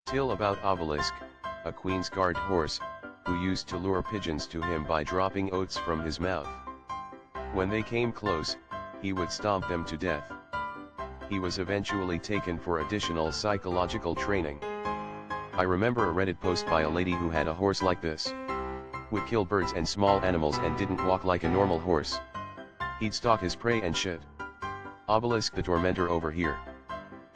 TIL about obelisk, a Queen's Guard horse, who used to lure pigeons to him by dropping oats from his mouth. When they came close, he would stomp them to death. He was eventually taken for additional psychological training. I remember a Reddit post by a lady who had a horse like this. Would kill birds and small animals and didn't walk like a normal horse. He'd stalk his prey and shit. Obelisk the tormentor over here.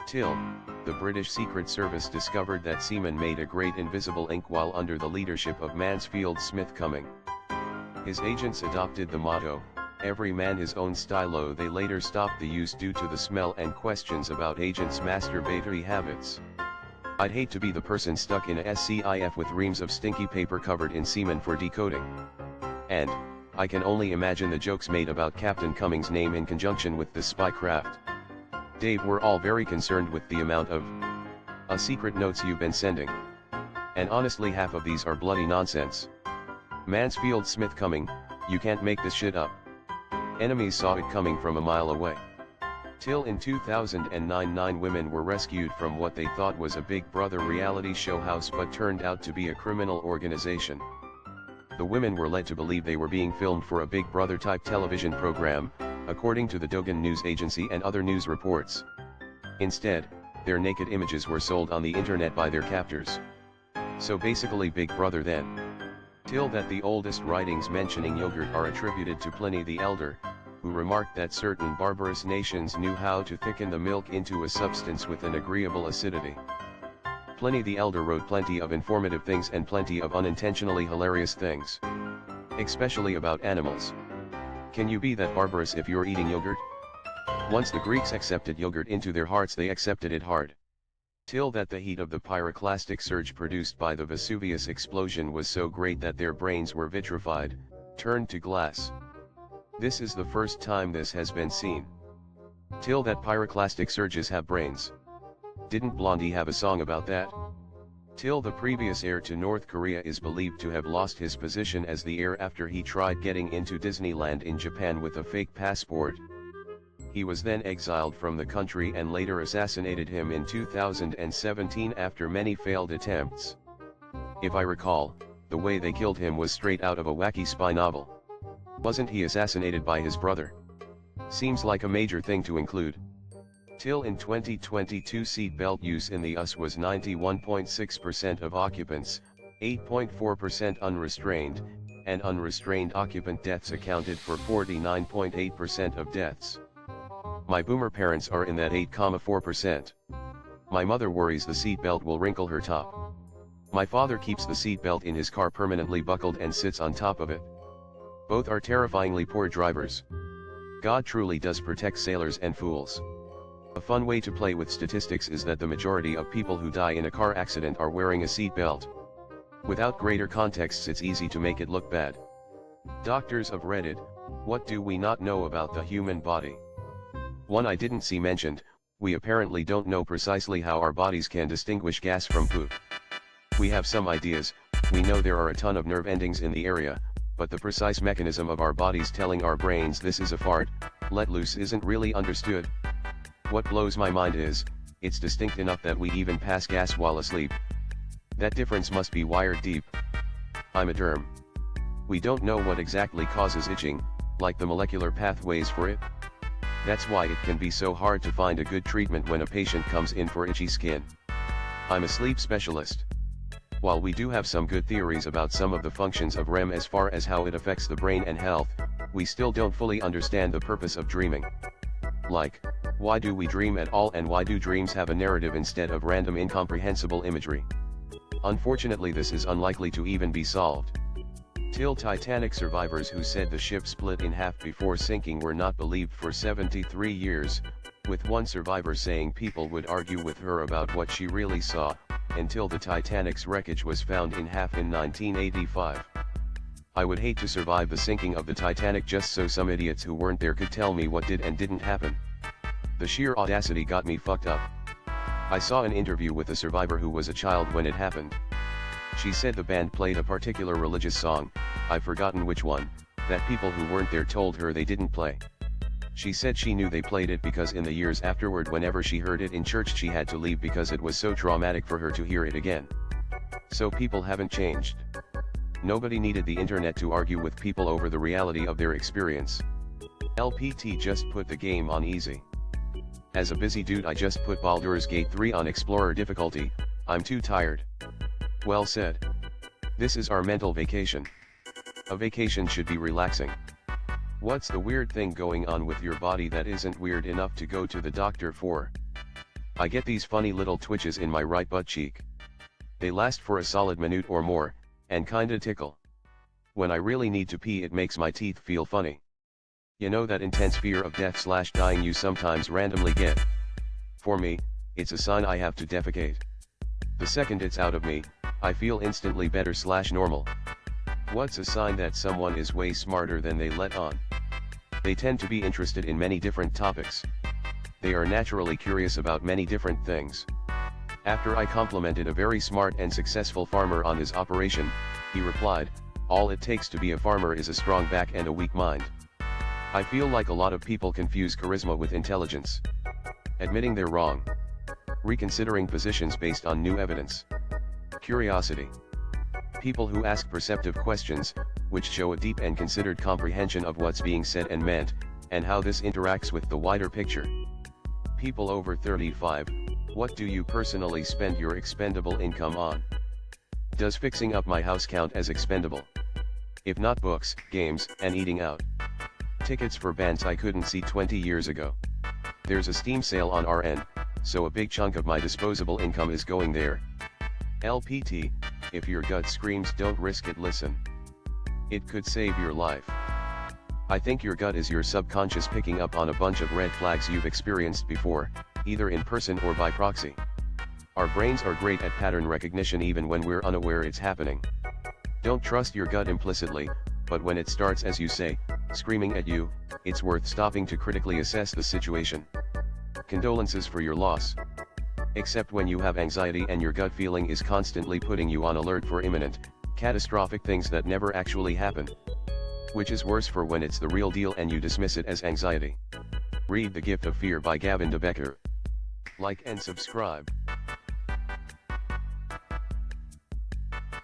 TIL, the British Secret Service discovered that seamen made a great invisible ink while under the leadership of Mansfield Smith Cumming. His agents adopted the motto, "Every man his own stylo." They later stopped the use due to the smell and questions about agents' masturbatory habits. I'd hate to be the person stuck in a SCIF with reams of stinky paper covered in semen for decoding. And, I can only imagine the jokes made about Captain Cumming's name in conjunction with this spy craft. Dave, we're all very concerned with the amount of secret notes you've been sending. And honestly, half of these are bloody nonsense. Mansfield Smith Cumming, you can't make this shit up. Enemies saw it coming from a mile away. TIL in 2009, 9 women were rescued from what they thought was a Big Brother reality show house but turned out to be a criminal organization. The women were led to believe they were being filmed for a Big Brother type television program, according to the Dogan News Agency and other news reports. Instead, their naked images were sold on the internet by their captors. So basically Big Brother then. TIL that the oldest writings mentioning yogurt are attributed to Pliny the Elder, who remarked that certain barbarous nations knew how to thicken the milk into a substance with an agreeable acidity. Pliny the Elder wrote plenty of informative things and plenty of unintentionally hilarious things. Especially about animals. Can you be that barbarous if you're eating yogurt? Once the Greeks accepted yogurt into their hearts, they accepted it hard. TIL that the heat of the pyroclastic surge produced by the Vesuvius explosion was so great that their brains were vitrified, turned to glass. This is the first time this has been seen. TIL that pyroclastic surges have brains. Didn't Blondie have a song about that? TIL the previous heir to North Korea is believed to have lost his position as the heir after he tried getting into Disneyland in Japan with a fake passport. He was then exiled from the country and later assassinated him in 2017 after many failed attempts. If I recall, the way they killed him was straight out of a wacky spy novel. Wasn't he assassinated by his brother? Seems like a major thing to include. TIL in 2022 seat belt use in the US was 91.6% of occupants, 8.4% unrestrained, and unrestrained occupant deaths accounted for 49.8% of deaths. My boomer parents are in that 8.4%. My mother worries the seat belt will wrinkle her top. My father keeps the seat belt in his car permanently buckled and sits on top of it. Both are terrifyingly poor drivers. God truly does protect sailors and fools. A fun way to play with statistics is that the majority of people who die in a car accident are wearing a seat belt. Without greater contexts, it's easy to make it look bad. Doctors of Reddit, what do we not know about the human body? One I didn't see mentioned, we apparently don't know precisely how our bodies can distinguish gas from poop. We have some ideas, we know there are a ton of nerve endings in the area, but the precise mechanism of our bodies telling our brains this is a fart, let loose isn't really understood. What blows my mind is, it's distinct enough that we even pass gas while asleep. That difference must be wired deep. I'm a derm. We don't know what exactly causes itching, like the molecular pathways for it. That's why it can be so hard to find a good treatment when a patient comes in for itchy skin. I'm a sleep specialist. While we do have some good theories about some of the functions of REM as far as how it affects the brain and health, we still don't fully understand the purpose of dreaming. Like, why do we dream at all, and why do dreams have a narrative instead of random incomprehensible imagery? Unfortunately, this is unlikely to even be solved. TIL Titanic survivors who said the ship split in half before sinking were not believed for 73 years, with one survivor saying people would argue with her about what she really saw, until the Titanic's wreckage was found in half in 1985. I would hate to survive the sinking of the Titanic just so some idiots who weren't there could tell me what did and didn't happen. The sheer audacity got me fucked up. I saw an interview with a survivor who was a child when it happened. She said the band played a particular religious song, I've forgotten which one, that people who weren't there told her they didn't play. She said she knew they played it because in the years afterward whenever she heard it in church she had to leave because it was so traumatic for her to hear it again. So people haven't changed. Nobody needed the internet to argue with people over the reality of their experience. LPT just put the game on easy. As a busy dude I just put Baldur's Gate 3 on Explorer difficulty, I'm too tired. Well said. This is our mental vacation. A vacation should be relaxing. What's the weird thing going on with your body that isn't weird enough to go to the doctor for? I get these funny little twitches in my right butt cheek. They last for a solid minute or more, and kinda tickle. When I really need to pee it makes my teeth feel funny. You know that intense fear of death/dying you sometimes randomly get? For me, it's a sign I have to defecate. The second it's out of me, I feel instantly better/normal. What's a sign that someone is way smarter than they let on? They tend to be interested in many different topics. They are naturally curious about many different things. After I complimented a very smart and successful farmer on his operation, he replied, "All it takes to be a farmer is a strong back and a weak mind." I feel like a lot of people confuse charisma with intelligence. Admitting they're wrong. Reconsidering positions based on new evidence. Curiosity. People who ask perceptive questions, which show a deep and considered comprehension of what's being said and meant, and how this interacts with the wider picture. People over 35, what do you personally spend your expendable income on? Does fixing up my house count as expendable? If not books, games, and eating out. Tickets for bands I couldn't see 20 years ago. There's a Steam sale on RN, so a big chunk of my disposable income is going there. LPT, if your gut screams don't risk it, listen. It could save your life. I think your gut is your subconscious picking up on a bunch of red flags you've experienced before, either in person or by proxy. Our brains are great at pattern recognition even when we're unaware it's happening. Don't trust your gut implicitly, but when it starts, as you say, screaming at you, it's worth stopping to critically assess the situation. Condolences for your loss. Except when you have anxiety and your gut feeling is constantly putting you on alert for imminent, catastrophic things that never actually happen. Which is worse for when it's the real deal and you dismiss it as anxiety. Read The Gift of Fear by Gavin de Becker. Like and subscribe.